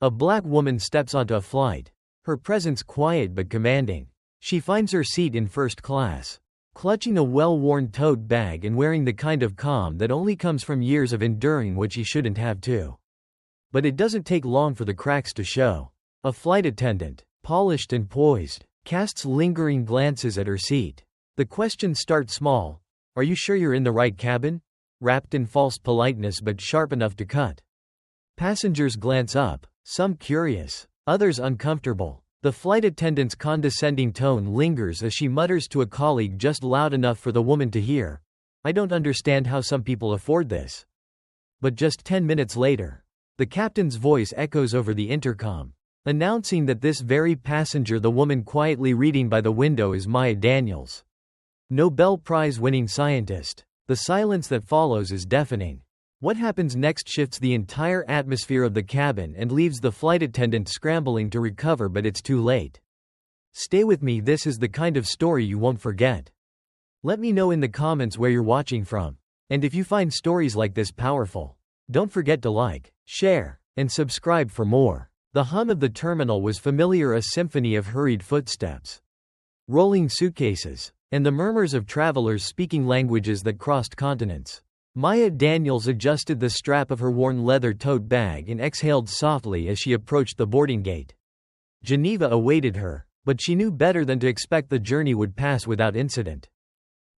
A black woman steps onto a flight. Her presence quiet but commanding. She finds her seat in first class. Clutching a well-worn tote bag and wearing the kind of calm that only comes from years of enduring what she shouldn't have to. But it doesn't take long for the cracks to show. A flight attendant, polished and poised, casts lingering glances at her seat. The questions start small. Are you sure you're in the right cabin? Wrapped in false politeness but sharp enough to cut. Passengers glance up, some curious, others uncomfortable. The flight attendant's condescending tone lingers as she mutters to a colleague just loud enough for the woman to hear. I don't understand how some people afford this. But just 10 minutes later, the captain's voice echoes over the intercom, announcing that this very passenger the woman quietly reading by the window is Maya Daniels. Nobel Prize-winning scientist. The silence that follows is deafening. What happens next shifts the entire atmosphere of the cabin and leaves the flight attendant scrambling to recover, but it's too late. Stay with me, this is the kind of story you won't forget. Let me know in the comments where you're watching from. And if you find stories like this powerful, don't forget to like, share, and subscribe for more. The hum of the terminal was familiar, a symphony of hurried footsteps, rolling suitcases, and the murmurs of travelers speaking languages that crossed continents. Maya Daniels adjusted the strap of her worn leather tote bag and exhaled softly as she approached the boarding gate. Geneva awaited her, but she knew better than to expect the journey would pass without incident.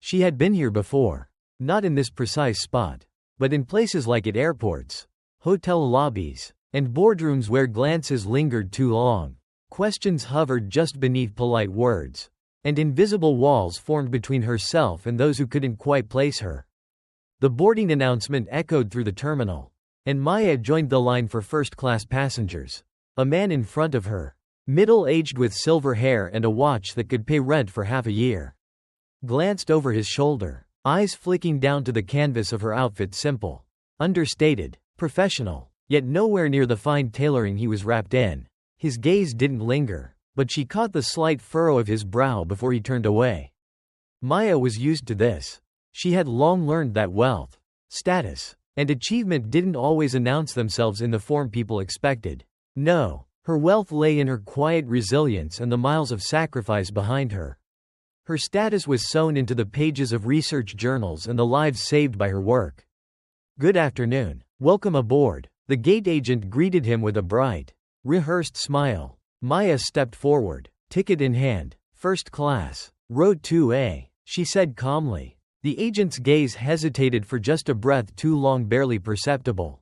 She had been here before. Not in this precise spot, but in places like at airports, hotel lobbies, and boardrooms where glances lingered too long. Questions hovered just beneath polite words, and invisible walls formed between herself and those who couldn't quite place her. The boarding announcement echoed through the terminal, and Maya joined the line for first-class passengers. A man in front of her, middle-aged with silver hair and a watch that could pay rent for half a year, glanced over his shoulder, eyes flicking down to the canvas of her outfit, simple, understated, professional, yet nowhere near the fine tailoring he was wrapped in. His gaze didn't linger, but she caught the slight furrow of his brow before he turned away. Maya was used to this. She had long learned that wealth, status, and achievement didn't always announce themselves in the form people expected. No, her wealth lay in her quiet resilience and the miles of sacrifice behind her. Her status was sewn into the pages of research journals and the lives saved by her work. Good afternoon. Welcome aboard. The gate agent greeted him with a bright, rehearsed smile. Maya stepped forward, ticket in hand. First class. Row 2A, she said calmly. The agent's gaze hesitated for just a breath too long, barely perceptible.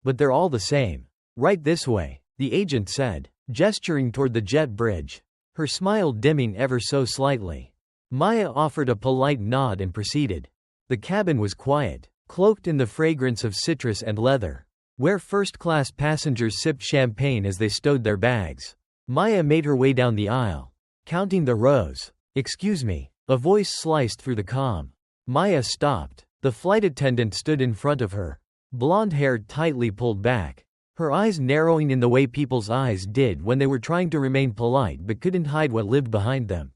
But they're all the same. Right this way, the agent said, gesturing toward the jet bridge, her smile dimming ever so slightly. Maya offered a polite nod and proceeded. The cabin was quiet, cloaked in the fragrance of citrus and leather, where first-class passengers sipped champagne as they stowed their bags. Maya made her way down the aisle, counting the rows. Excuse me, a voice sliced through the calm. Maya stopped. The flight attendant stood in front of her, blonde hair tightly pulled back, her eyes narrowing in the way people's eyes did when they were trying to remain polite but couldn't hide what lived behind them.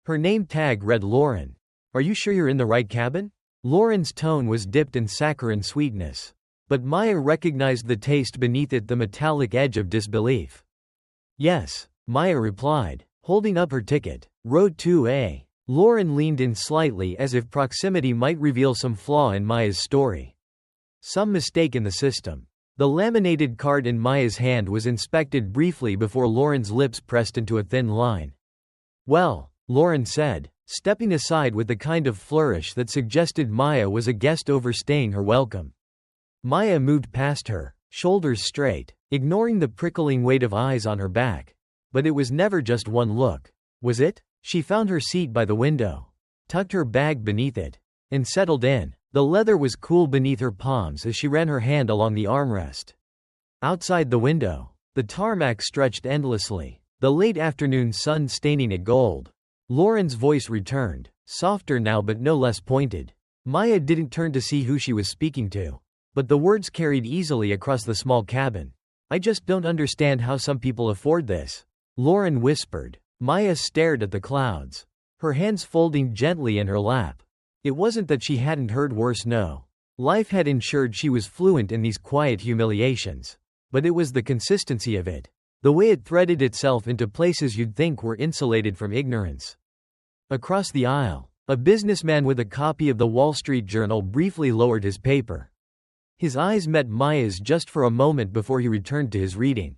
Her name tag read Lauren. Are you sure you're in the right cabin? Lauren's tone was dipped in saccharine sweetness, but Maya recognized the taste beneath it, the metallic edge of disbelief. Yes, Maya replied, holding up her ticket. Row 2A. Lauren leaned in slightly as if proximity might reveal some flaw in Maya's story. Some mistake in the system. The laminated card in Maya's hand was inspected briefly before Lauren's lips pressed into a thin line. Well, Lauren said, stepping aside with the kind of flourish that suggested Maya was a guest overstaying her welcome. Maya moved past her, shoulders straight, ignoring the prickling weight of eyes on her back. But it was never just one look. Was it? She found her seat by the window, tucked her bag beneath it, and settled in. The leather was cool beneath her palms as she ran her hand along the armrest. Outside the window, the tarmac stretched endlessly, the late afternoon sun staining it gold. Lauren's voice returned, softer now but no less pointed. Maya didn't turn to see who she was speaking to, but the words carried easily across the small cabin. I just don't understand how some people afford this, Lauren whispered. Maya stared at the clouds, her hands folding gently in her lap. It wasn't that she hadn't heard worse, no. Life had ensured she was fluent in these quiet humiliations. But it was the consistency of it. The way it threaded itself into places you'd think were insulated from ignorance. Across the aisle, a businessman with a copy of the Wall Street Journal briefly lowered his paper. His eyes met Maya's just for a moment before he returned to his reading.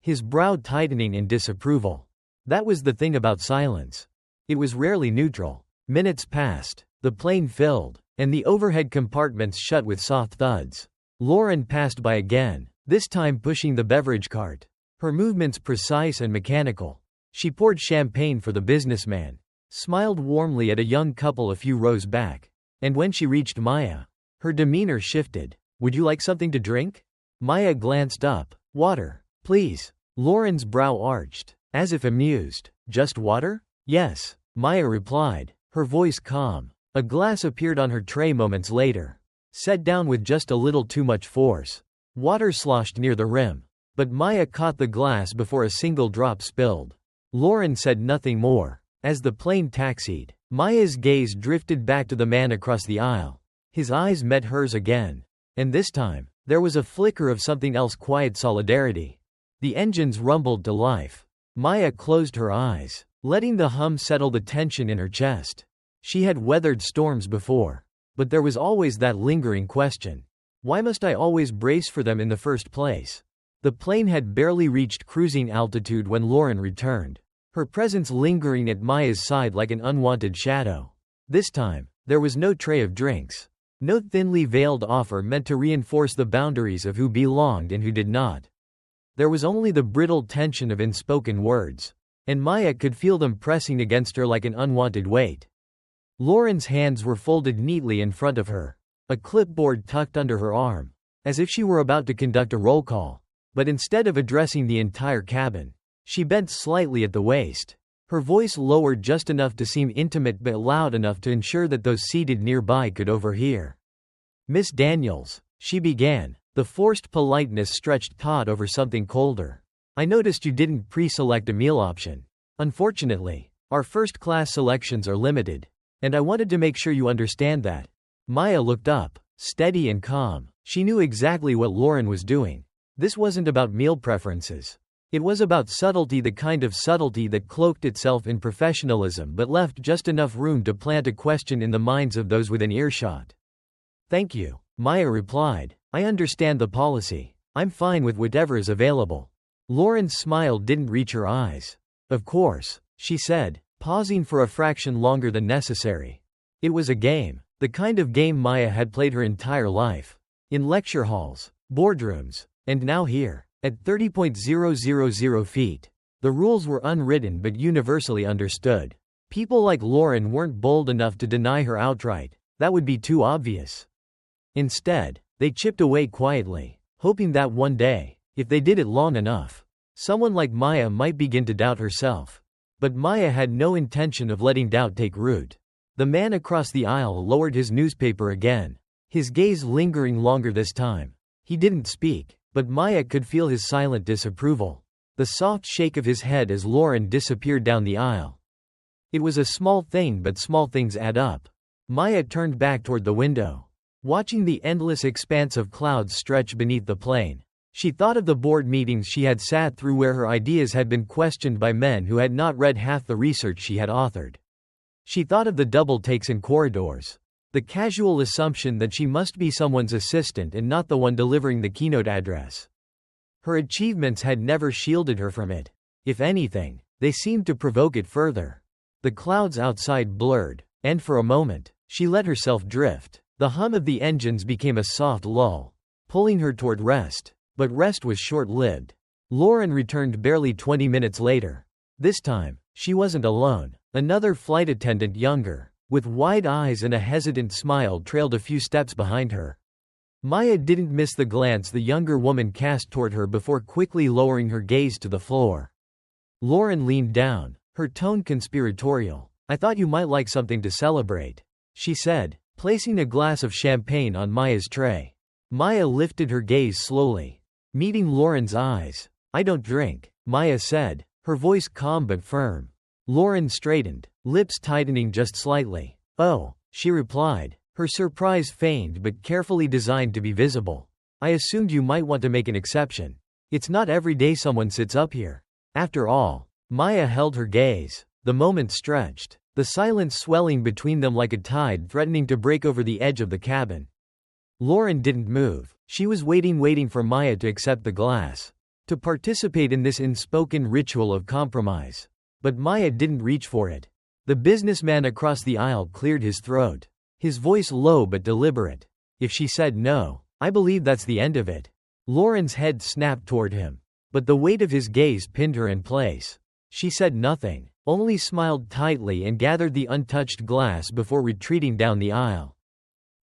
His brow tightening in disapproval. That was the thing about silence. It was rarely neutral. Minutes passed, the plane filled, and the overhead compartments shut with soft thuds. Lauren passed by again, this time pushing the beverage cart. Her movements precise and mechanical. She poured champagne for the businessman, smiled warmly at a young couple a few rows back. And when she reached Maya, her demeanor shifted. "Would you like something to drink?" Maya glanced up. "Water, please." Lauren's brow arched, as if amused. "Just water?" "Yes," Maya replied, her voice calm. A glass appeared on her tray moments later, set down with just a little too much force. Water sloshed near the rim, but Maya caught the glass before a single drop spilled. Lauren said nothing more. As the plane taxied, Maya's gaze drifted back to the man across the aisle. His eyes met hers again. And this time, there was a flicker of something else, quiet solidarity. The engines rumbled to life. Maya closed her eyes, letting the hum settle the tension in her chest. She had weathered storms before, but there was always that lingering question. Why must I always brace for them in the first place? The plane had barely reached cruising altitude when Lauren returned, her presence lingering at Maya's side like an unwanted shadow. This time, there was no tray of drinks. No thinly veiled offer meant to reinforce the boundaries of who belonged and who did not. There was only the brittle tension of unspoken words, and Maya could feel them pressing against her like an unwanted weight. Lauren's hands were folded neatly in front of her, a clipboard tucked under her arm, as if she were about to conduct a roll call. But instead of addressing the entire cabin, she bent slightly at the waist. Her voice lowered just enough to seem intimate but loud enough to ensure that those seated nearby could overhear. "Miss Daniels," she began, the forced politeness stretched taut over something colder. "I noticed you didn't pre-select a meal option. Unfortunately, our first-class selections are limited, and I wanted to make sure you understand that." Maya looked up, steady and calm. She knew exactly what Lauren was doing. This wasn't about meal preferences. It was about subtlety, the kind of subtlety that cloaked itself in professionalism but left just enough room to plant a question in the minds of those within earshot. "Thank you," Maya replied. "I understand the policy. I'm fine with whatever is available." Lauren's smile didn't reach her eyes. "Of course," she said, pausing for a fraction longer than necessary. It was a game, the kind of game Maya had played her entire life. In lecture halls, boardrooms, and now here. At 30,000 feet, the rules were unwritten but universally understood. People like Lauren weren't bold enough to deny her outright. That would be too obvious. Instead, they chipped away quietly, hoping that one day, if they did it long enough, someone like Maya might begin to doubt herself. But Maya had no intention of letting doubt take root. The man across the aisle lowered his newspaper again, his gaze lingering longer this time. He didn't speak, but Maya could feel his silent disapproval, the soft shake of his head as Lauren disappeared down the aisle. It was a small thing, but small things add up. Maya turned back toward the window, watching the endless expanse of clouds stretch beneath the plane. She thought of the board meetings she had sat through where her ideas had been questioned by men who had not read half the research she had authored. She thought of the double takes in corridors, the casual assumption that she must be someone's assistant and not the one delivering the keynote address. Her achievements had never shielded her from it. If anything, they seemed to provoke it further. The clouds outside blurred, and for a moment, she let herself drift. The hum of the engines became a soft lull, pulling her toward rest. But rest was short-lived. Lauren returned barely 20 minutes later. This time, she wasn't alone. Another flight attendant, younger, with wide eyes and a hesitant smile, trailed a few steps behind her. Maya didn't miss the glance the younger woman cast toward her before quickly lowering her gaze to the floor. Lauren leaned down, her tone conspiratorial. "I thought you might like something to celebrate," she said, placing a glass of champagne on Maya's tray. Maya lifted her gaze slowly, meeting Lauren's eyes. "I don't drink," Maya said, her voice calm but firm. Lauren straightened, lips tightening just slightly. "Oh," she replied, her surprise feigned but carefully designed to be visible. I assumed you might want to make an exception. It's not every day someone sits up here. After all. Maya held her gaze. The moment stretched, the silence swelling between them like a tide threatening to break over the edge of the cabin. Lauren didn't move. She was waiting for Maya to accept the glass, to participate in this unspoken ritual of compromise. But Maya didn't reach for it. The businessman across the aisle cleared his throat, his voice low but deliberate. If she said no, I believe that's the end of it. Lauren's head snapped toward him, but the weight of his gaze pinned her in place. She said nothing, only smiled tightly and gathered the untouched glass before retreating down the aisle.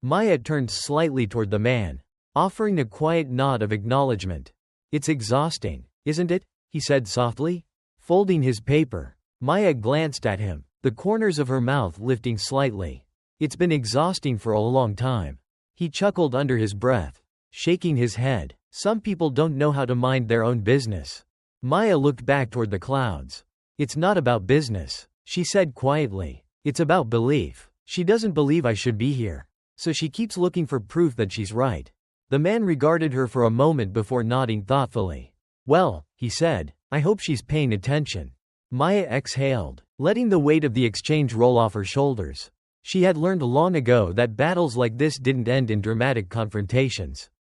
Maya turned slightly toward the man, offering a quiet nod of acknowledgement. It's exhausting, isn't it? He said softly. Folding his paper, Maya glanced at him, the corners of her mouth lifting slightly. It's been exhausting for a long time. He chuckled under his breath, shaking his head. Some people don't know how to mind their own business. Maya looked back toward the clouds. It's not about business, she said quietly. It's about belief. She doesn't believe I should be here, so she keeps looking for proof that she's right. The man regarded her for a moment before nodding thoughtfully. Well, he said, I hope she's paying attention. Maya exhaled, letting the weight of the exchange roll off her shoulders. She had learned long ago that battles like this didn't end in dramatic confrontations.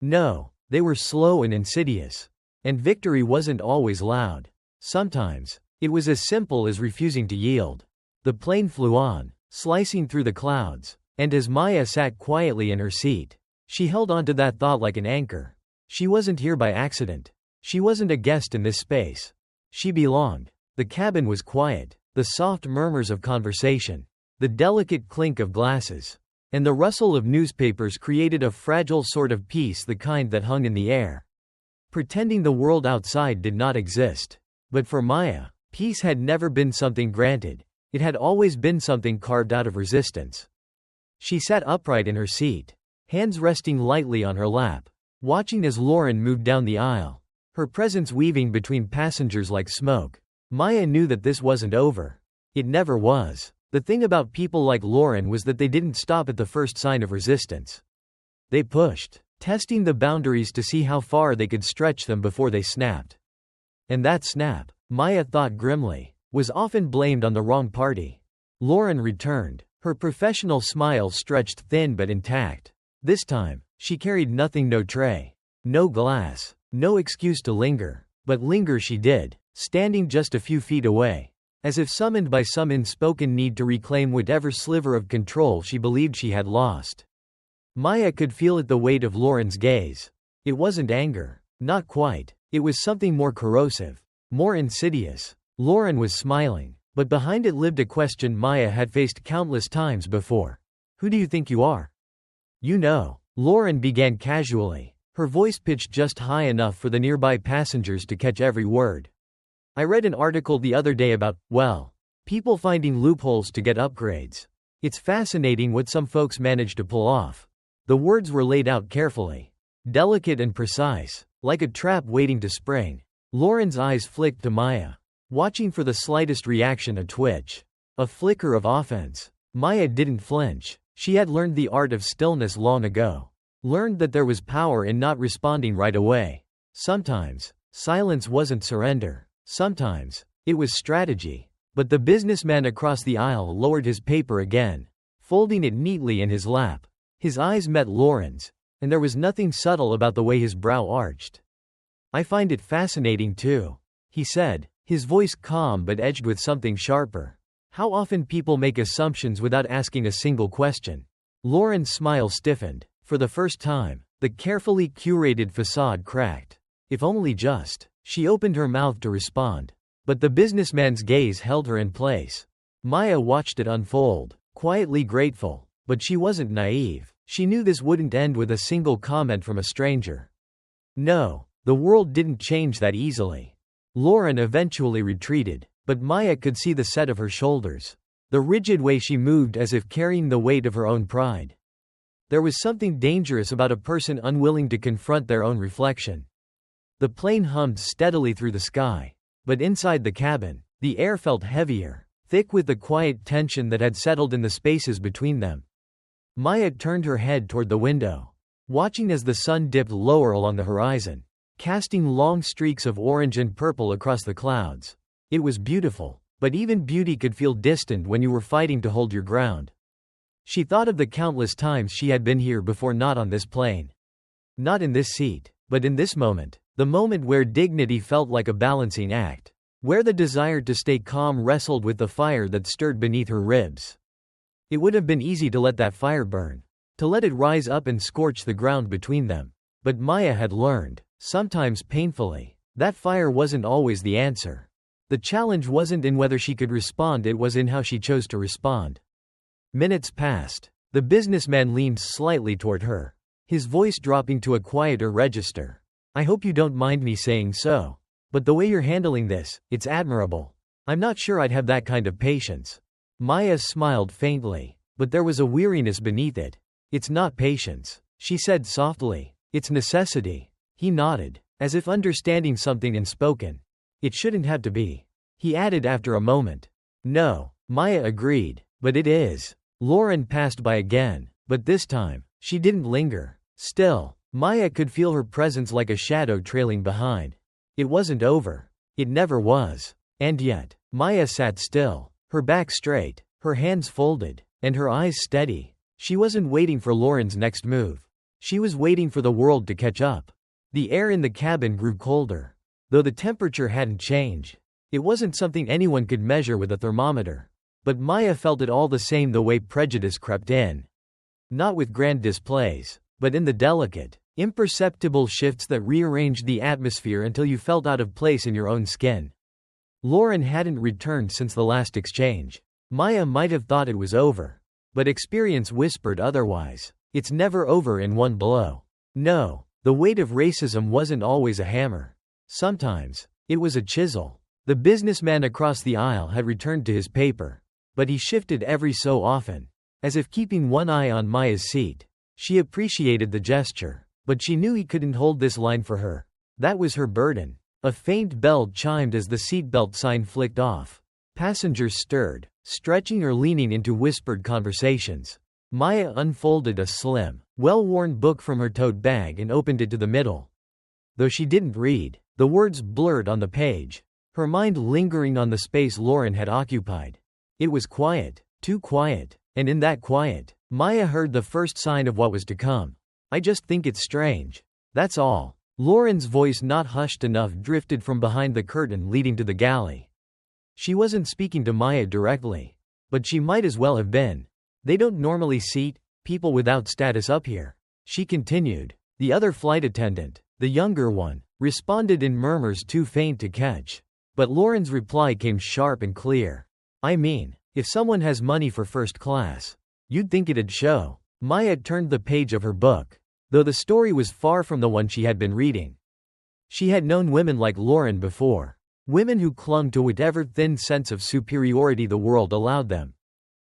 No, they were slow and insidious. And victory wasn't always loud. Sometimes, it was as simple as refusing to yield. The plane flew on, slicing through the clouds, and as Maya sat quietly in her seat, she held onto that thought like an anchor. She wasn't here by accident. She wasn't a guest in this space. She belonged. The cabin was quiet, the soft murmurs of conversation, the delicate clink of glasses, and the rustle of newspapers created a fragile sort of peace, the kind that hung in the air, pretending the world outside did not exist. But for Maya, peace had never been something granted. It had always been something carved out of resistance. She sat upright in her seat, hands resting lightly on her lap, watching as Lauren moved down the aisle, her presence weaving between passengers like smoke. Maya knew that this wasn't over. It never was. The thing about people like Lauren was that they didn't stop at the first sign of resistance. They pushed, testing the boundaries to see how far they could stretch them before they snapped. And that snap, Maya thought grimly, was often blamed on the wrong party. Lauren returned, her professional smile stretched thin but intact. This time, she carried nothing, no tray, no glass, no excuse to linger. But linger she did, standing just a few feet away, as if summoned by some unspoken need to reclaim whatever sliver of control she believed she had lost. Maya could feel it, the weight of Lauren's gaze. It wasn't anger, not quite. It was something more corrosive, more insidious. Lauren was smiling, but behind it lived a question Maya had faced countless times before. Who do you think you are? You know, Lauren began casually, her voice pitched just high enough for the nearby passengers to catch every word. I read an article the other day about, well, people finding loopholes to get upgrades. It's fascinating what some folks manage to pull off. The words were laid out carefully, delicate and precise, like a trap waiting to spring. Lauren's eyes flicked to Maya, watching for the slightest reaction, a twitch, a flicker of offense. Maya didn't flinch. She had learned the art of stillness long ago. Learned that there was power in not responding right away. Sometimes, silence wasn't surrender. Sometimes, it was strategy. But the businessman across the aisle lowered his paper again, folding it neatly in his lap. His eyes met Lauren's, and there was nothing subtle about the way his brow arched. I find it fascinating too, he said, his voice calm but edged with something sharper. How often people make assumptions without asking a single question. Lauren's smile stiffened. For the first time, the carefully curated facade cracked. If only just. She opened her mouth to respond, but the businessman's gaze held her in place. Maya watched it unfold, quietly grateful, but she wasn't naive. She knew this wouldn't end with a single comment from a stranger. No, the world didn't change that easily. Lauren eventually retreated, but Maya could see the set of her shoulders, the rigid way she moved as if carrying the weight of her own pride. There was something dangerous about a person unwilling to confront their own reflection. The plane hummed steadily through the sky, but inside the cabin, the air felt heavier, thick with the quiet tension that had settled in the spaces between them. Maya turned her head toward the window. watching as the sun dipped lower along the horizon, casting long streaks of orange and purple across the clouds. It was beautiful, but even beauty could feel distant when you were fighting to hold your ground. She thought of the countless times she had been here before, not on this plane. Not in this seat, but in this moment, the moment where dignity felt like a balancing act, where the desire to stay calm wrestled with the fire that stirred beneath her ribs. It would have been easy to let that fire burn, to let it rise up and scorch the ground between them. But Maya had learned, sometimes painfully, that fire wasn't always the answer. The challenge wasn't in whether she could respond, it was in how she chose to respond. Minutes passed. The businessman leaned slightly toward her, his voice dropping to a quieter register. I hope you don't mind me saying so, but the way you're handling this, it's admirable. I'm not sure I'd have that kind of patience. Maya smiled faintly, but there was a weariness beneath it. It's not patience, she said softly. It's necessity. He nodded, as if understanding something unspoken. It shouldn't have to be, he added after a moment. No, Maya agreed, but it is. Lauren passed by again, but this time, she didn't linger. Still, Maya could feel her presence like a shadow trailing behind. It wasn't over. It never was. And yet, Maya sat still, her back straight, her hands folded, and her eyes steady. She wasn't waiting for Lauren's next move. She was waiting for the world to catch up. The air in the cabin grew colder, though the temperature hadn't changed. It wasn't something anyone could measure with a thermometer. But Maya felt it all the same, the way prejudice crept in. Not with grand displays, but in the delicate, imperceptible shifts that rearranged the atmosphere until you felt out of place in your own skin. Lauren hadn't returned since the last exchange. Maya might have thought it was over, but experience whispered otherwise. It's never over in one blow. No, the weight of racism wasn't always a hammer. Sometimes, it was a chisel. The businessman across the aisle had returned to his paper, but he shifted every so often, as if keeping one eye on Maya's seat. She appreciated the gesture, but she knew he couldn't hold this line for her. That was her burden. A faint bell chimed as the seatbelt sign flicked off. Passengers stirred, stretching or leaning into whispered conversations. Maya unfolded a slim, well-worn book from her tote bag and opened it to the middle. Though she didn't read, the words blurred on the page, her mind lingering on the space Lauren had occupied. It was quiet, too quiet, and in that quiet, Maya heard the first sign of what was to come. I just think it's strange. That's all. Lauren's voice, not hushed enough, drifted from behind the curtain leading to the galley. She wasn't speaking to Maya directly, but she might as well have been. They don't normally seat people without status up here, she continued. The other flight attendant, the younger one, responded in murmurs too faint to catch. But Lauren's reply came sharp and clear. I mean, if someone has money for first class, you'd think it'd show. Maya turned the page of her book, though the story was far from the one she had been reading. She had known women like Lauren before, women who clung to whatever thin sense of superiority the world allowed them,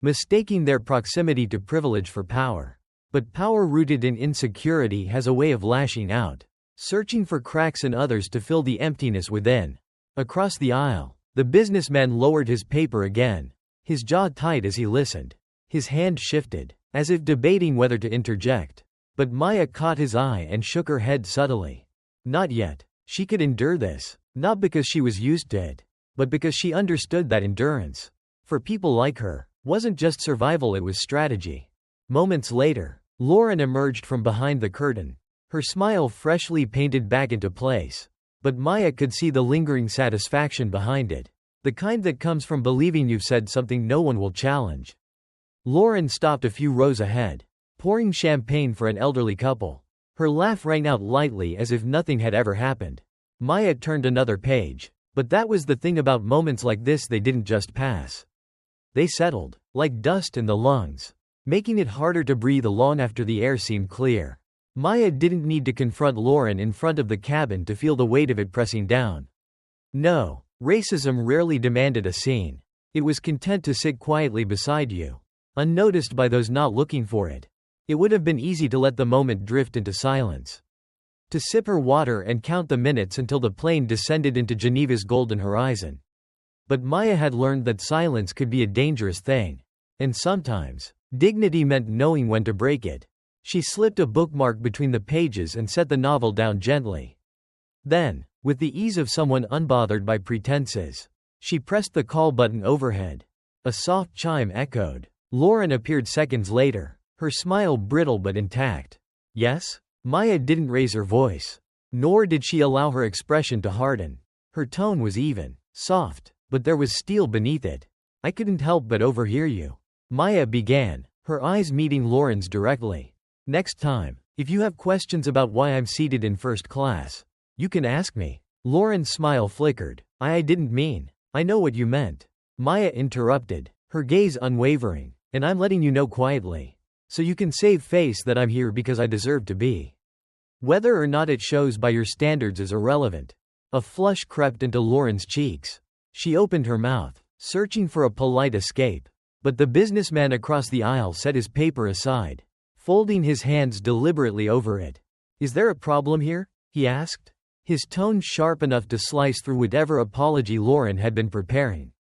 mistaking their proximity to privilege for power. But power rooted in insecurity has a way of lashing out, searching for cracks in others to fill the emptiness within. Across the aisle, the businessman lowered his paper again, his jaw tight as he listened. His hand shifted, as if debating whether to interject. But Maya caught his eye and shook her head subtly. Not yet. She could endure this, not because she was used to it, but because she understood that endurance, for people like her, wasn't just survival, it was strategy. Moments later, Lauren emerged from behind the curtain, her smile freshly painted back into place. But Maya could see the lingering satisfaction behind it, the kind that comes from believing you've said something no one will challenge. Lauren stopped a few rows ahead, pouring champagne for an elderly couple. Her laugh rang out lightly as if nothing had ever happened. Maya turned another page. But that was the thing about moments like this, they didn't just pass. They settled, like dust in the lungs, making it harder to breathe long after the air seemed clear. Maya didn't need to confront Lauren in front of the cabin to feel the weight of it pressing down. No, racism rarely demanded a scene. It was content to sit quietly beside you, unnoticed by those not looking for it. It would have been easy to let the moment drift into silence, to sip her water and count the minutes until the plane descended into Geneva's golden horizon. But Maya had learned that silence could be a dangerous thing. And sometimes, dignity meant knowing when to break it. She slipped a bookmark between the pages and set the novel down gently. Then, with the ease of someone unbothered by pretenses, she pressed the call button overhead. A soft chime echoed. Lauren appeared seconds later, her smile brittle but intact. Yes? Maya didn't raise her voice. Nor did she allow her expression to harden. Her tone was even, soft, but there was steel beneath it. I couldn't help but overhear you. Maya began, her eyes meeting Lauren's directly. Next time, if you have questions about why I'm seated in first class, you can ask me. Lauren's smile flickered. I didn't mean. I know what you meant. Maya interrupted, her gaze unwavering. And I'm letting you know quietly. So you can save face that I'm here because I deserve to be. Whether or not it shows by your standards is irrelevant. A flush crept into Lauren's cheeks. She opened her mouth, searching for a polite escape. But the businessman across the aisle set his paper aside, folding his hands deliberately over it. Is there a problem here? He asked. His tone sharp enough to slice through whatever apology Lauren had been preparing.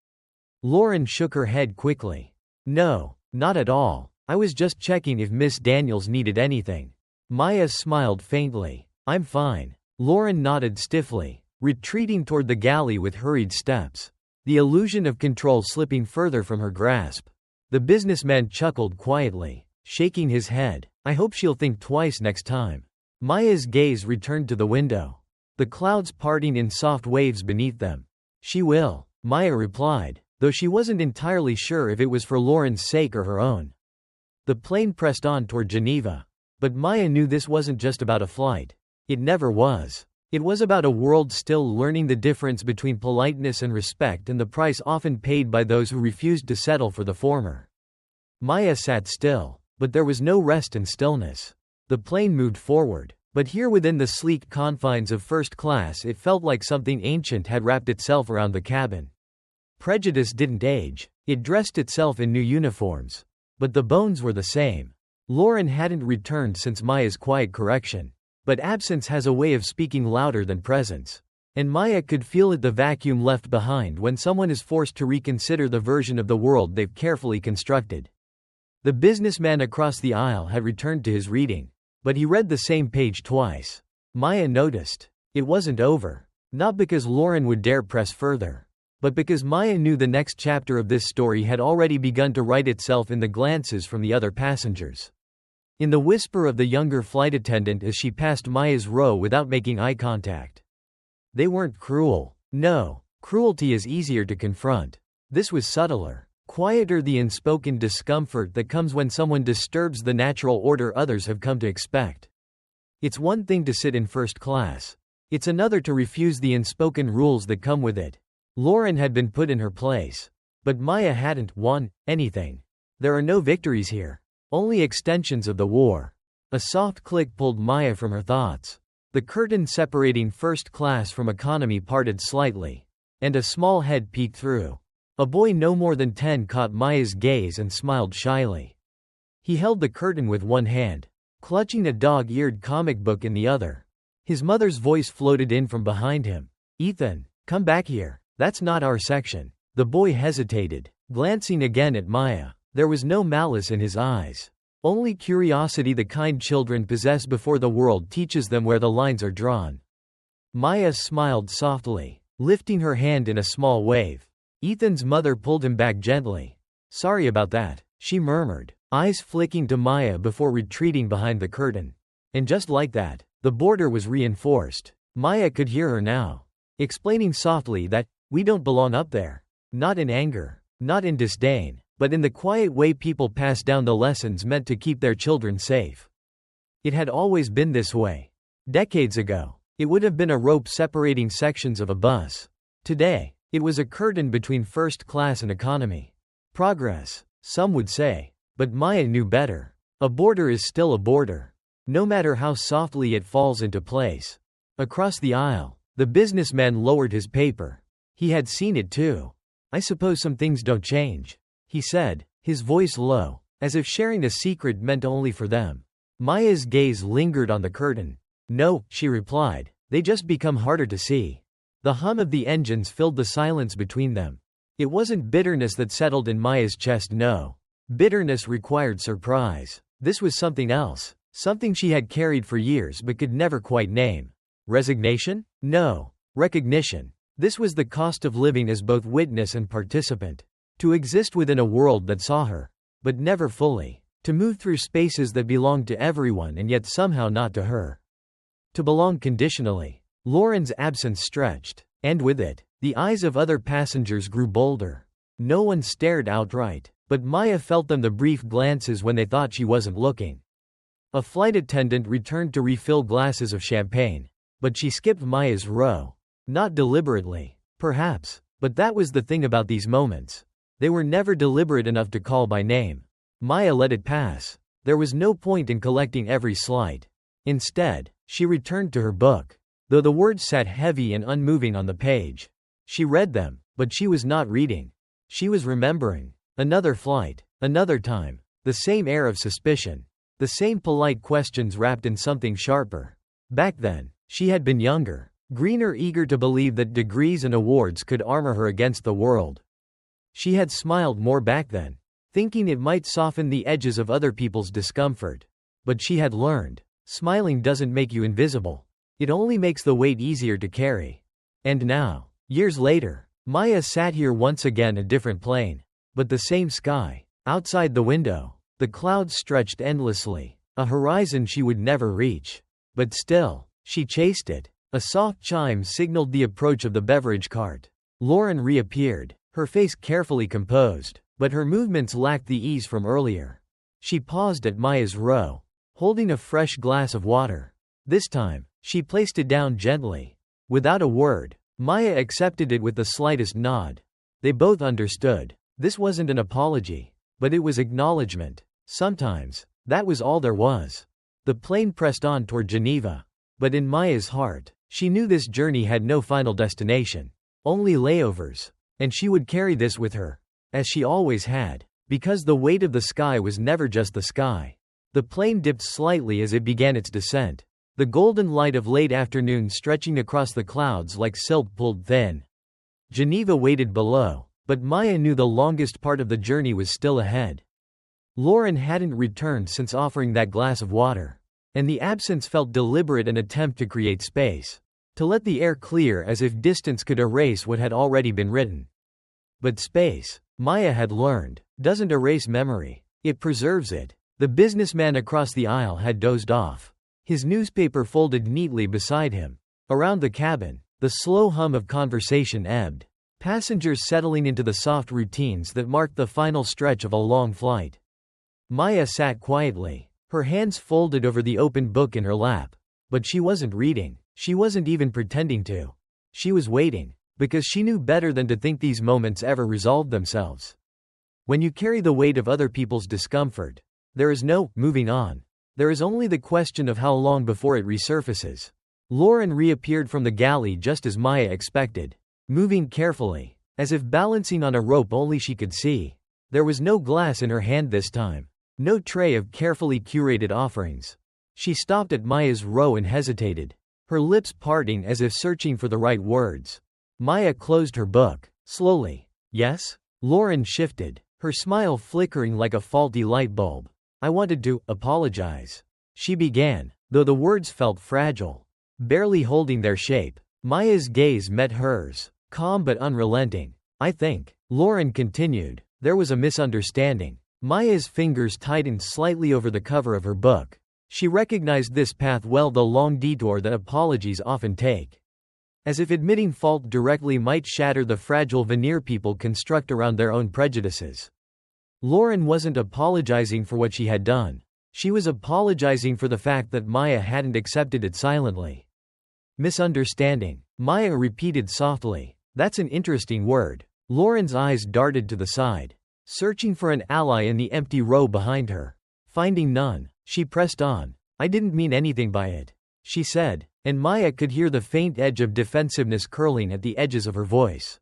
Lauren shook her head quickly. No, not at all. I was just checking if Miss Daniels needed anything. Maya smiled faintly. I'm fine. Lauren nodded stiffly, retreating toward the galley with hurried steps, the illusion of control slipping further from her grasp. The businessman chuckled quietly, shaking his head. I hope she'll think twice next time. Maya's gaze returned to the window, the clouds parting in soft waves beneath them. She will, Maya replied, though she wasn't entirely sure if it was for Lauren's sake or her own. The plane pressed on toward Geneva. But Maya knew this wasn't just about a flight. It never was. It was about a world still learning the difference between politeness and respect and the price often paid by those who refused to settle for the former. Maya sat still, but there was no rest in stillness. The plane moved forward, but here within the sleek confines of first class it felt like something ancient had wrapped itself around the cabin. Prejudice didn't age. It dressed itself in new uniforms. But the bones were the same. Lauren hadn't returned since Maya's quiet correction. But absence has a way of speaking louder than presence. And Maya could feel it, the vacuum left behind when someone is forced to reconsider the version of the world they've carefully constructed. The businessman across the aisle had returned to his reading. But he read the same page twice. Maya noticed. It wasn't over. Not because Lauren would dare press further, but because Maya knew the next chapter of this story had already begun to write itself in the glances from the other passengers. In the whisper of the younger flight attendant as she passed Maya's row without making eye contact. They weren't cruel. No, cruelty is easier to confront. This was subtler, quieter, the unspoken discomfort that comes when someone disturbs the natural order others have come to expect. It's one thing to sit in first class. It's another to refuse the unspoken rules that come with it. Lauren had been put in her place. But Maya hadn't won anything. There are no victories here. Only extensions of the war. A soft click pulled Maya from her thoughts. The curtain separating first class from economy parted slightly, and a small head peeked through. A boy no more than 10 caught Maya's gaze and smiled shyly. He held the curtain with one hand, clutching a dog-eared comic book in the other. His mother's voice floated in from behind him. Ethan, come back here. That's not our section. The boy hesitated, glancing again at Maya. There was no malice in his eyes. Only curiosity, the kind children possess before the world teaches them where the lines are drawn. Maya smiled softly, lifting her hand in a small wave. Ethan's mother pulled him back gently. Sorry about that, she murmured, eyes flicking to Maya before retreating behind the curtain. And just like that, the border was reinforced. Maya could hear her now, explaining softly that, we don't belong up there. Not in anger, not in disdain, but in the quiet way people pass down the lessons meant to keep their children safe. It had always been this way. Decades ago, it would have been a rope separating sections of a bus. Today, it was a curtain between first class and economy. Progress, some would say. But Maya knew better. A border is still a border, no matter how softly it falls into place. Across the aisle, the businessman lowered his paper. He had seen it too. I suppose some things don't change, he said, his voice low, as if sharing a secret meant only for them. Maya's gaze lingered on the curtain. No, she replied, they just become harder to see. The hum of the engines filled the silence between them. It wasn't bitterness that settled in Maya's chest, no. Bitterness required surprise. This was something else. Something she had carried for years but could never quite name. Resignation? No. Recognition. This was the cost of living as both witness and participant. To exist within a world that saw her, but never fully. To move through spaces that belonged to everyone and yet somehow not to her. To belong conditionally. Lauren's absence stretched, and with it, the eyes of other passengers grew bolder. No one stared outright, but Maya felt them, the brief glances when they thought she wasn't looking. A flight attendant returned to refill glasses of champagne, but she skipped Maya's row. Not deliberately, perhaps, but that was the thing about these moments. They were never deliberate enough to call by name. Maya let it pass. There was no point in collecting every slight. Instead, she returned to her book, though the words sat heavy and unmoving on the page. She read them, but she was not reading. She was remembering. Another flight, another time, the same air of suspicion, the same polite questions wrapped in something sharper. Back then, she had been younger, greener, eager to believe that degrees and awards could armor her against the world. She had smiled more back then, thinking it might soften the edges of other people's discomfort. But she had learned, smiling doesn't make you invisible. It only makes the weight easier to carry. And now, years later, Maya sat here once again, a different plane. But the same sky. Outside the window, the clouds stretched endlessly, a horizon she would never reach. But still, she chased it. A soft chime signaled the approach of the beverage cart. Lauren reappeared, her face carefully composed, but her movements lacked the ease from earlier. She paused at Maya's row, holding a fresh glass of water. This time, she placed it down gently. Without a word, Maya accepted it with the slightest nod. They both understood. This wasn't an apology, but it was acknowledgement. Sometimes, that was all there was. The plane pressed on toward Geneva. But in Maya's heart, she knew this journey had no final destination. Only layovers. And she would carry this with her. As she always had. Because the weight of the sky was never just the sky. The plane dipped slightly as it began its descent. The golden light of late afternoon stretching across the clouds like silk pulled thin. Geneva waited below, but Maya knew the longest part of the journey was still ahead. Lauren hadn't returned since offering that glass of water. And the absence felt deliberate, an attempt to create space. To let the air clear as if distance could erase what had already been written. But space, Maya had learned, doesn't erase memory. It preserves it. The businessman across the aisle had dozed off. His newspaper folded neatly beside him. Around the cabin, the slow hum of conversation ebbed. Passengers settling into the soft routines that marked the final stretch of a long flight. Maya sat quietly, her hands folded over the open book in her lap. But she wasn't reading. She wasn't even pretending to. She was waiting, because she knew better than to think these moments ever resolved themselves. When you carry the weight of other people's discomfort, there is no moving on. There is only the question of how long before it resurfaces. Lauren reappeared from the galley just as Maya expected, moving carefully, as if balancing on a rope only she could see. There was no glass in her hand this time, no tray of carefully curated offerings. She stopped at Maya's row and hesitated, her lips parting as if searching for the right words. Maya closed her book, slowly. Yes? Lauren shifted, her smile flickering like a faulty light bulb. I wanted to apologize. She began, though the words felt fragile, barely holding their shape. Maya's gaze met hers, calm but unrelenting. I think, Lauren continued, there was a misunderstanding. Maya's fingers tightened slightly over the cover of her book. She recognized this path well, the long detour that apologies often take. As if admitting fault directly might shatter the fragile veneer people construct around their own prejudices. Lauren wasn't apologizing for what she had done. She was apologizing for the fact that Maya hadn't accepted it silently. Misunderstanding, Maya repeated softly. That's an interesting word. Lauren's eyes darted to the side, searching for an ally in the empty row behind her. Finding none, she pressed on. I didn't mean anything by it, she said, and Maya could hear the faint edge of defensiveness curling at the edges of her voice.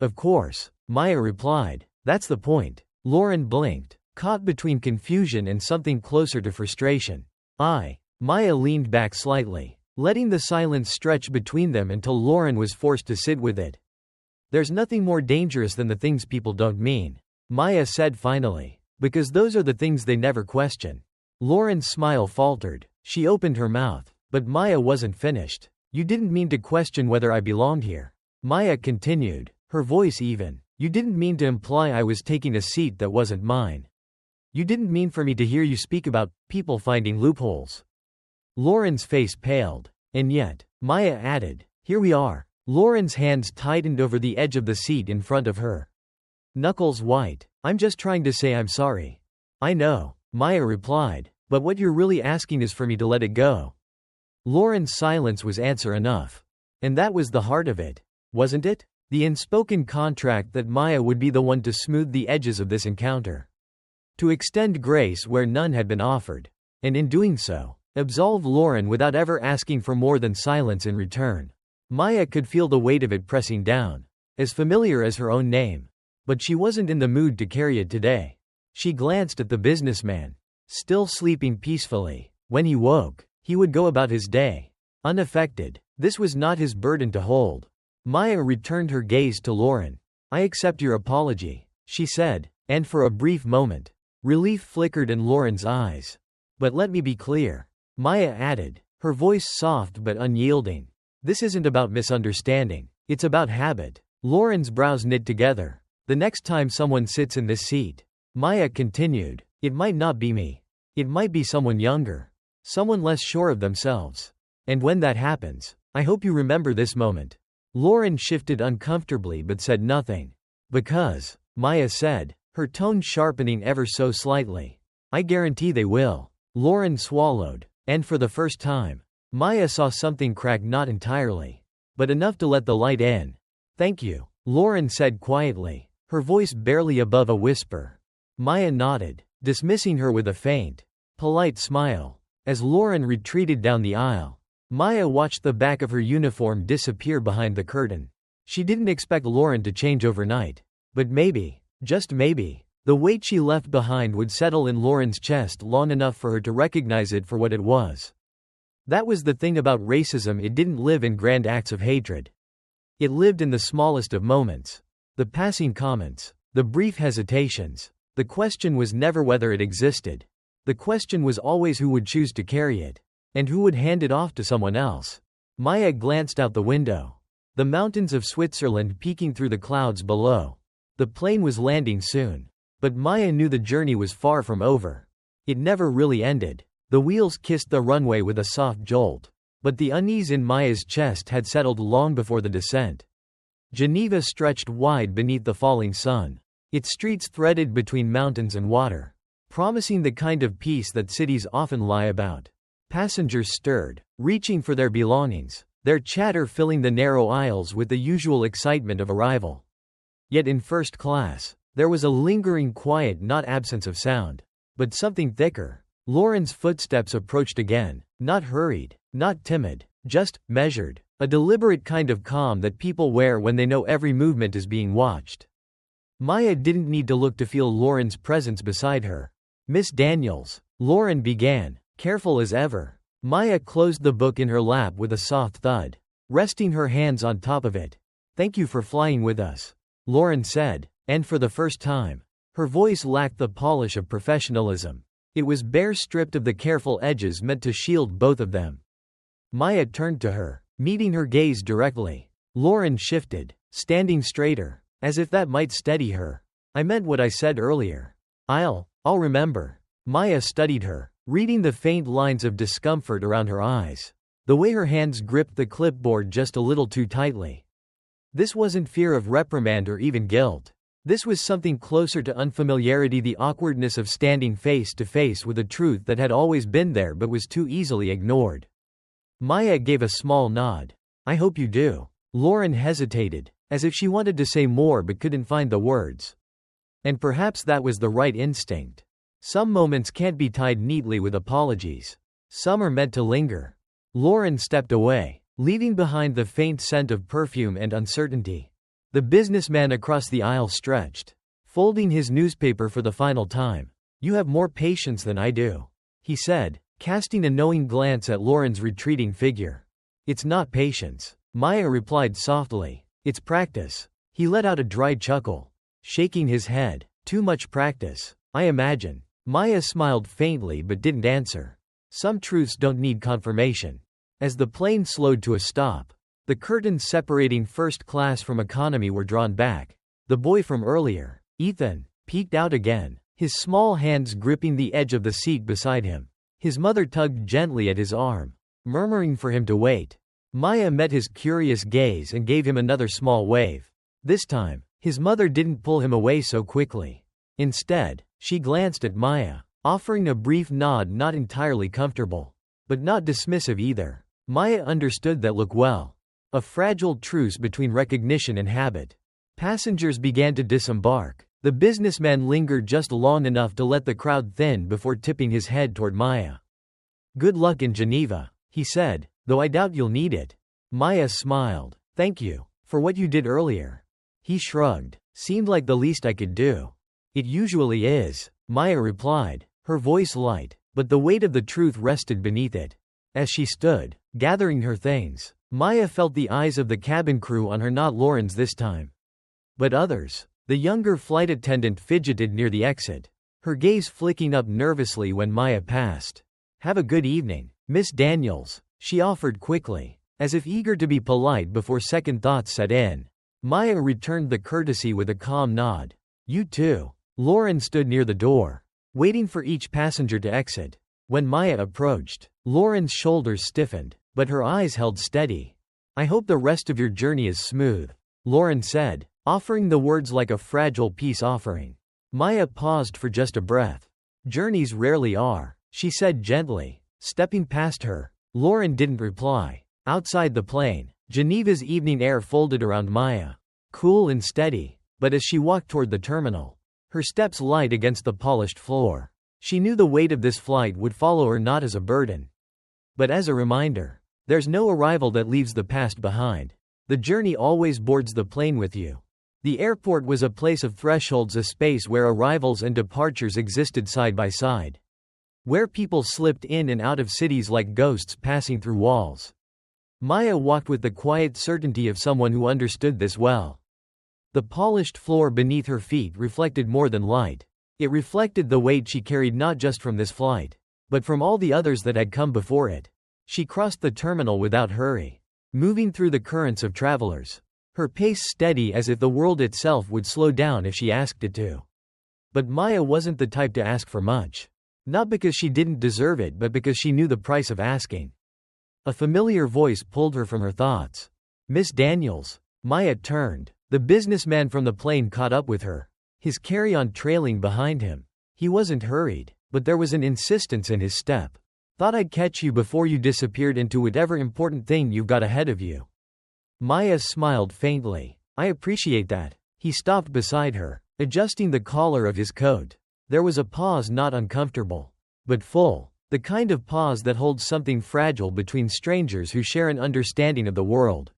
Of course, Maya replied. That's the point. Lauren blinked, caught between confusion and something closer to frustration. Maya leaned back slightly, letting the silence stretch between them until Lauren was forced to sit with it. There's nothing more dangerous than the things people don't mean, Maya said finally, because those are the things they never question. Lauren's smile faltered. She opened her mouth. But Maya wasn't finished. You didn't mean to question whether I belonged here. Maya continued, her voice even. You didn't mean to imply I was taking a seat that wasn't mine. You didn't mean for me to hear you speak about people finding loopholes. Lauren's face paled. And yet, Maya added, here we are. Lauren's hands tightened over the edge of the seat in front of her. Knuckles white. I'm just trying to say I'm sorry. I know, Maya replied, but what you're really asking is for me to let it go. Lauren's silence was answer enough. And that was the heart of it, wasn't it? The unspoken contract that Maya would be the one to smooth the edges of this encounter. To extend grace where none had been offered. And in doing so, absolve Lauren without ever asking for more than silence in return. Maya could feel the weight of it pressing down. As familiar as her own name. But she wasn't in the mood to carry it today. She glanced at the businessman. Still sleeping peacefully. When he woke, he would go about his day. Unaffected. This was not his burden to hold. Maya returned her gaze to Lauren. I accept your apology, she said, and for a brief moment, relief flickered in Lauren's eyes. But let me be clear, Maya added, her voice soft but unyielding. This isn't about misunderstanding. It's about habit. Lauren's brows knit together. The next time someone sits in this seat, Maya continued, it might not be me. It might be someone younger. Someone less sure of themselves. And when that happens, I hope you remember this moment. Lauren shifted uncomfortably but said nothing. Because, Maya said, her tone sharpening ever so slightly. I guarantee they will. Lauren swallowed. And for the first time, Maya saw something crack, not entirely, but enough to let the light in. Thank you, Lauren said quietly, her voice barely above a whisper. Maya nodded, dismissing her with a faint, polite smile. As Lauren retreated down the aisle, Maya watched the back of her uniform disappear behind the curtain. She didn't expect Lauren to change overnight. But maybe, just maybe, the weight she left behind would settle in Lauren's chest long enough for her to recognize it for what it was. That was the thing about racism, it didn't live in grand acts of hatred. It lived in the smallest of moments. The passing comments, the brief hesitations. The question was never whether it existed. The question was always who would choose to carry it, and who would hand it off to someone else. Maya glanced out the window. The mountains of Switzerland peeking through the clouds below. The plane was landing soon. But Maya knew the journey was far from over. It never really ended. The wheels kissed the runway with a soft jolt. But the unease in Maya's chest had settled long before the descent. Geneva stretched wide beneath the falling sun. Its streets threaded between mountains and water, promising the kind of peace that cities often lie about. Passengers stirred, reaching for their belongings, their chatter filling the narrow aisles with the usual excitement of arrival. Yet in first class, there was a lingering quiet, not absence of sound, but something thicker. Lauren's footsteps approached again, not hurried, not timid, just measured, a deliberate kind of calm that people wear when they know every movement is being watched. Maya didn't need to look to feel Lauren's presence beside her. Miss Daniels, Lauren began, careful as ever. Maya closed the book in her lap with a soft thud, resting her hands on top of it. Thank you for flying with us, Lauren said, and for the first time, her voice lacked the polish of professionalism. It was bare, stripped of the careful edges meant to shield both of them. Maya turned to her, meeting her gaze directly. Lauren shifted, standing straighter, as if that might steady her. I meant what I said earlier. I'll remember. Maya studied her, reading the faint lines of discomfort around her eyes. The way her hands gripped the clipboard just a little too tightly. This wasn't fear of reprimand or even guilt. This was something closer to unfamiliarity, the awkwardness of standing face to face with a truth that had always been there but was too easily ignored. Maya gave a small nod. I hope you do. Lauren hesitated, as if she wanted to say more but couldn't find the words. And perhaps that was the right instinct. Some moments can't be tied neatly with apologies. Some are meant to linger. Lauren stepped away, leaving behind the faint scent of perfume and uncertainty. The businessman across the aisle stretched, folding his newspaper for the final time. You have more patience than I do, he said, casting a knowing glance at Lauren's retreating figure. It's not patience, Maya replied softly. It's practice. He let out a dry chuckle, shaking his head. Too much practice, I imagine. Maya smiled faintly but didn't answer. Some truths don't need confirmation. As the plane slowed to a stop, the curtains separating first class from economy were drawn back. The boy from earlier, Ethan, peeked out again, his small hands gripping the edge of the seat beside him. His mother tugged gently at his arm, murmuring for him to wait. Maya met his curious gaze and gave him another small wave. This time, his mother didn't pull him away so quickly. Instead, she glanced at Maya, offering a brief nod, not entirely comfortable, but not dismissive either. Maya understood that look well. A fragile truce between recognition and habit. Passengers began to disembark. The businessman lingered just long enough to let the crowd thin before tipping his head toward Maya. "Good luck in Geneva," he said, "though I doubt you'll need it." Maya smiled. "Thank you, for what you did earlier." He shrugged. "Seemed like the least I could do." "It usually is," Maya replied, her voice light, but the weight of the truth rested beneath it. As she stood, gathering her things, Maya felt the eyes of the cabin crew on her, not Lauren's this time, but others. The younger flight attendant fidgeted near the exit, her gaze flicking up nervously when Maya passed. "Have a good evening, Miss Daniels," she offered quickly, as if eager to be polite before second thoughts set in. Maya returned the courtesy with a calm nod. "You too." Lauren stood near the door, waiting for each passenger to exit. When Maya approached, Lauren's shoulders stiffened, but her eyes held steady. "I hope the rest of your journey is smooth," Lauren said, offering the words like a fragile peace offering. Maya paused for just a breath. "Journeys rarely are," she said gently, stepping past her. Lauren didn't reply. Outside the plane, Geneva's evening air folded around Maya, cool and steady, but as she walked toward the terminal, her steps light against the polished floor. She knew the weight of this flight would follow her, not as a burden, but as a reminder. There's no arrival that leaves the past behind. The journey always boards the plane with you. The airport was a place of thresholds, a space where arrivals and departures existed side by side, where people slipped in and out of cities like ghosts passing through walls. Maya walked with the quiet certainty of someone who understood this well. The polished floor beneath her feet reflected more than light. It reflected the weight she carried, not just from this flight, but from all the others that had come before it. She crossed the terminal without hurry, moving through the currents of travelers, her pace steady as if the world itself would slow down if she asked it to. But Maya wasn't the type to ask for much. Not because she didn't deserve it, but because she knew the price of asking. A familiar voice pulled her from her thoughts. "Miss Daniels." Maya turned. The businessman from the plane caught up with her, his carry-on trailing behind him. He wasn't hurried, but there was an insistence in his step. "Thought I'd catch you before you disappeared into whatever important thing you've got ahead of you." Maya smiled faintly. "I appreciate that." He stopped beside her, adjusting the collar of his coat. There was a pause, not uncomfortable, but full, the kind of pause that holds something fragile between strangers who share an understanding of the world,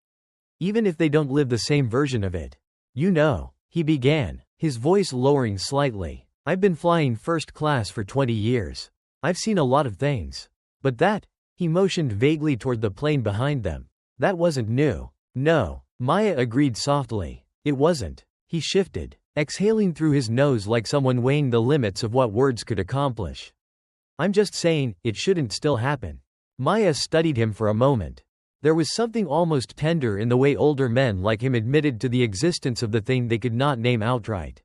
even if they don't live the same version of it. "You know," he began, his voice lowering slightly, "I've been flying first class for 20 years. I've seen a lot of things. But that," he motioned vaguely toward the plane behind them, "that wasn't new." "No," Maya agreed softly, "it wasn't." He shifted, exhaling through his nose like someone weighing the limits of what words could accomplish. "I'm just saying, it shouldn't still happen." Maya studied him for a moment. There was something almost tender in the way older men like him admitted to the existence of the thing they could not name outright.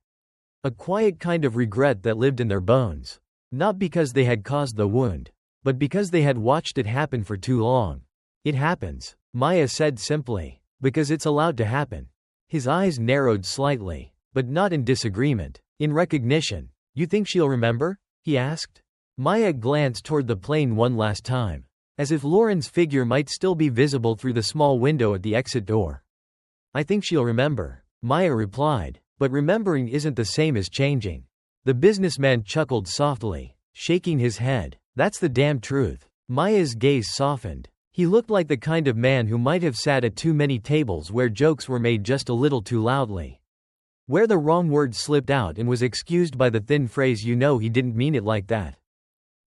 A quiet kind of regret that lived in their bones. Not because they had caused the wound, but because they had watched it happen for too long. "It happens," Maya said simply, "because it's allowed to happen." His eyes narrowed slightly, but not in disagreement, in recognition. "You think she'll remember?" he asked. Maya glanced toward the plane one last time, as if Lauren's figure might still be visible through the small window at the exit door. "I think she'll remember," Maya replied, "but remembering isn't the same as changing." The businessman chuckled softly, shaking his head. "That's the damn truth." Maya's gaze softened. He looked like the kind of man who might have sat at too many tables where jokes were made just a little too loudly, where the wrong word slipped out and was excused by the thin phrase, "You know he didn't mean it like that."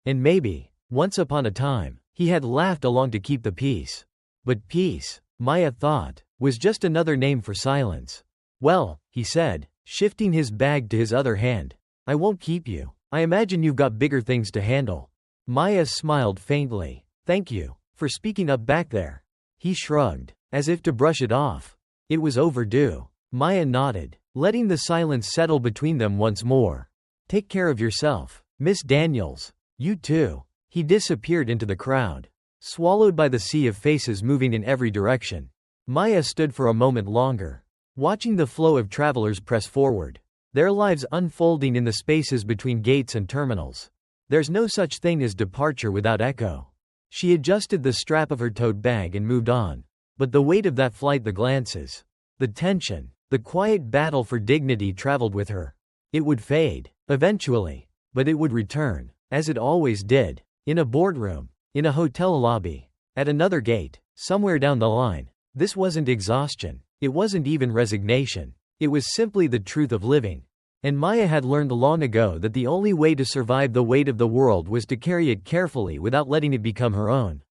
And maybe, once upon a time, he had laughed along to keep the peace. But peace, Maya thought, was just another name for silence. "Well," he said, shifting his bag to his other hand, "I won't keep you. I imagine you've got bigger things to handle. Maya smiled faintly. Thank you for speaking up back there. He shrugged, as if to brush it off. It was overdue. Maya nodded, letting the silence settle between them once more. Take care of yourself, Miss Daniels. You too. He disappeared into the crowd, swallowed by the sea of faces moving in every direction. Maya stood for a moment longer, watching the flow of travelers press forward, their lives unfolding in the spaces between gates and terminals. There's no such thing as departure without echo. She adjusted the strap of her tote bag and moved on. But the weight of that flight, the glances, the tension, the quiet battle for dignity traveled with her. It would fade, eventually, but it would return, as it always did, in a boardroom, in a hotel lobby, at another gate, somewhere down the line. This wasn't exhaustion. It wasn't even resignation. It was simply the truth of living. And Maya had learned long ago that the only way to survive the weight of the world was to carry it carefully without letting it become her own.